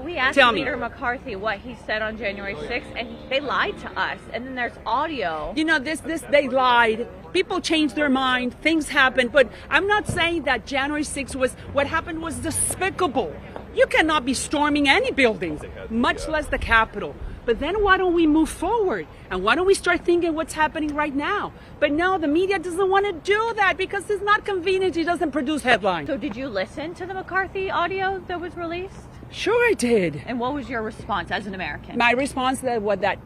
we asked Leader McCarthy what he said on January 6th, and they lied to us. And then there's audio. You know, they lied. People changed their mind. Things happened. But I'm not saying that January 6th what happened was despicable. You cannot be storming any buildings, much less the Capitol. But then why don't we move forward? And why don't we start thinking what's happening right now? But no, the media doesn't want to do that because it's not convenient. It doesn't produce headlines. So did you listen to the McCarthy audio that was released? Sure I did. And what was your response as an American? My response was that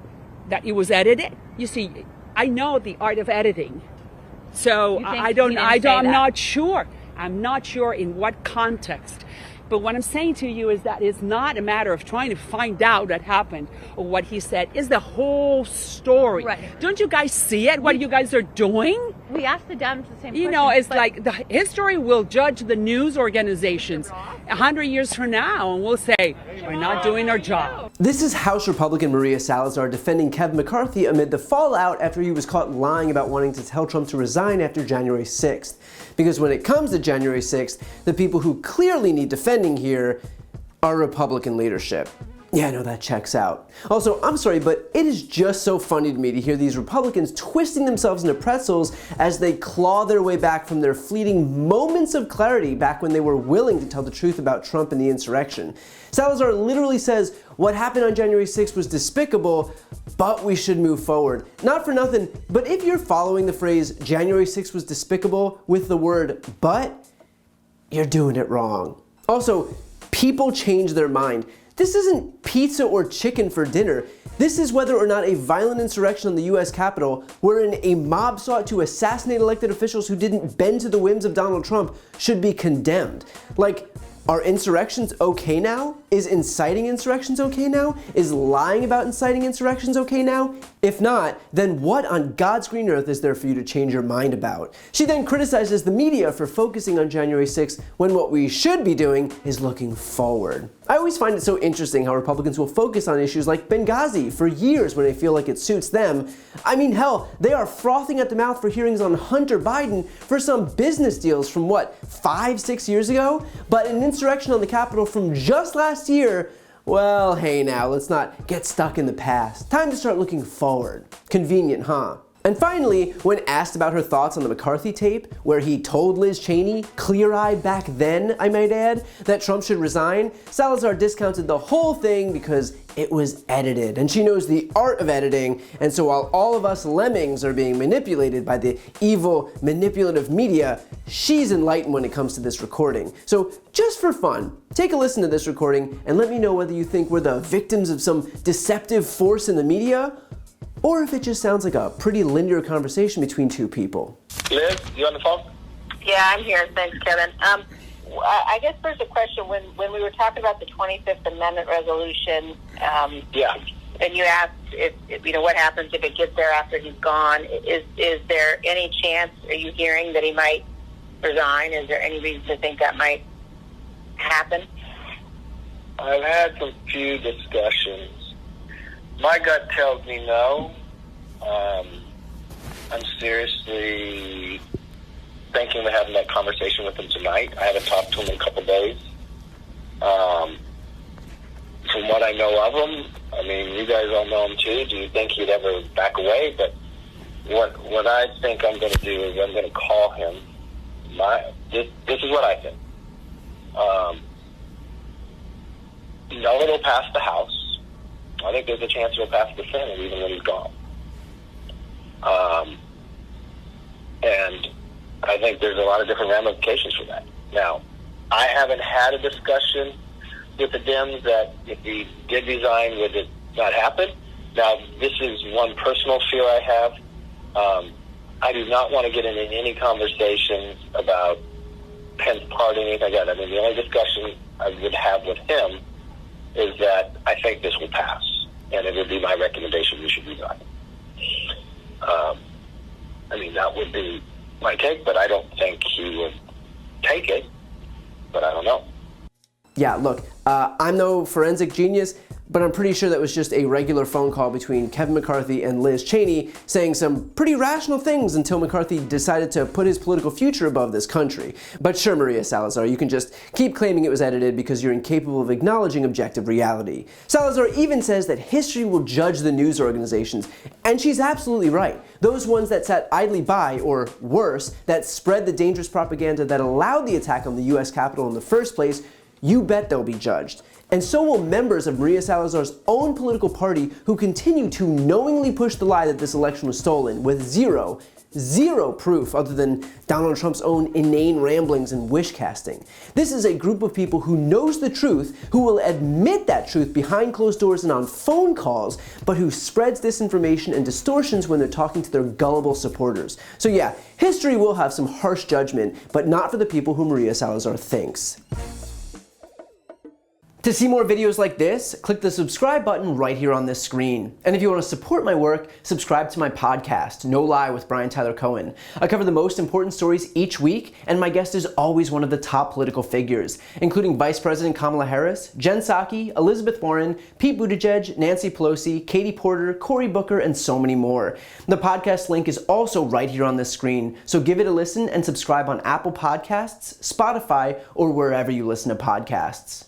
it was edited. You see, I know the art of editing. So I'm not sure. I'm not sure in what context. But what I'm saying to you is that it's not a matter of trying to find out what happened or what he said. It's the whole story. Right. Don't you guys see it? What you guys are doing? We asked the Dems the same question. You know, it's like the history will judge the news organizations 100 years from now, and we'll say, we're not doing our job. This is House Republican Maria Salazar defending Kevin McCarthy amid the fallout after he was caught lying about wanting to tell Trump to resign after January 6th. Because when it comes to January 6th, the people who clearly need defending here are Republican leadership. Yeah, I know that checks out. Also, I'm sorry, but it is just so funny to me to hear these Republicans twisting themselves into pretzels as they claw their way back from their fleeting moments of clarity back when they were willing to tell the truth about Trump and the insurrection. Salazar literally says what happened on January 6th was despicable, but we should move forward. Not for nothing, but if you're following the phrase January 6th was despicable with the word but, you're doing it wrong. Also, people change their mind. This isn't pizza or chicken for dinner. This is whether or not a violent insurrection on the US Capitol, wherein a mob sought to assassinate elected officials who didn't bend to the whims of Donald Trump, should be condemned. Like, are insurrections okay now? Is inciting insurrections okay now? Is lying about inciting insurrections okay now? If not, then what on God's green earth is there for you to change your mind about? She then criticizes the media for focusing on January 6th when what we should be doing is looking forward. I always find it so interesting how Republicans will focus on issues like Benghazi for years when they feel like it suits them. I mean, hell, they are frothing at the mouth for hearings on Hunter Biden for some business deals from what, 5-6 years ago? But an insurrection on the Capitol from just last year, well, hey now, let's not get stuck in the past. Time to start looking forward. Convenient, huh? And finally, when asked about her thoughts on the McCarthy tape, where he told Liz Cheney, clear-eyed back then, I might add, that Trump should resign, Salazar discounted the whole thing because it was edited. And she knows the art of editing, and so while all of us lemmings are being manipulated by the evil, manipulative media, she's enlightened when it comes to this recording. So just for fun, take a listen to this recording and let me know whether you think we're the victims of some deceptive force in the media, or if it just sounds like a pretty linear conversation between two people. Liz, you on the phone? Yeah, I'm here. Thanks, Kevin. I guess there's a question. When we were talking about the 25th Amendment resolution, Yeah. and you asked if what happens if it gets there after he's gone. Is there any chance? Are you hearing that he might resign? Is there any reason to think that might happen? I've had some few discussions. My gut tells me no. I'm seriously thinking of having that conversation with him tonight. I haven't talked to him in a couple days. From what I know of him, I mean, you guys all know him too. Do you think he'd ever back away? But what I think I'm going to do is I'm going to call him. This is what I think. No, it'll pass the House. I think there's a chance it'll pass the Senate even when he's gone. And I think there's a lot of different ramifications for that. Now, I haven't had a discussion with the Dems that if he did resign, would it not happen? Now, this is one personal fear I have. I do not want to get into any conversations about Pence party or anything like that. I mean, the only discussion I would have with him is that I think this will pass, and it would be my recommendation we should resign. I mean, that would be my take, but I don't think he would take it, but I don't know. Yeah, look, I'm no forensic genius, But I'm pretty sure that was just a regular phone call between Kevin McCarthy and Liz Cheney saying some pretty rational things until McCarthy decided to put his political future above this country. But sure, Maria Salazar, you can just keep claiming it was edited because you're incapable of acknowledging objective reality. Salazar even says that history will judge the news organizations, and she's absolutely right. Those ones that sat idly by, or worse, that spread the dangerous propaganda that allowed the attack on the US Capitol in the first place, you bet they'll be judged. And so will members of Maria Salazar's own political party who continue to knowingly push the lie that this election was stolen with zero proof other than Donald Trump's own inane ramblings and wish casting. This is a group of people who knows the truth, who will admit that truth behind closed doors and on phone calls, but who spreads disinformation and distortions when they're talking to their gullible supporters. So yeah, history will have some harsh judgment, but not for the people who Maria Salazar thinks. To see more videos like this, click the subscribe button right here on this screen. And if you want to support my work, subscribe to my podcast, No Lie with Brian Tyler Cohen. I cover the most important stories each week, and my guest is always one of the top political figures, including Vice President Kamala Harris, Jen Psaki, Elizabeth Warren, Pete Buttigieg, Nancy Pelosi, Katie Porter, Cory Booker, and so many more. The podcast link is also right here on this screen, so give it a listen and subscribe on Apple Podcasts, Spotify, or wherever you listen to podcasts.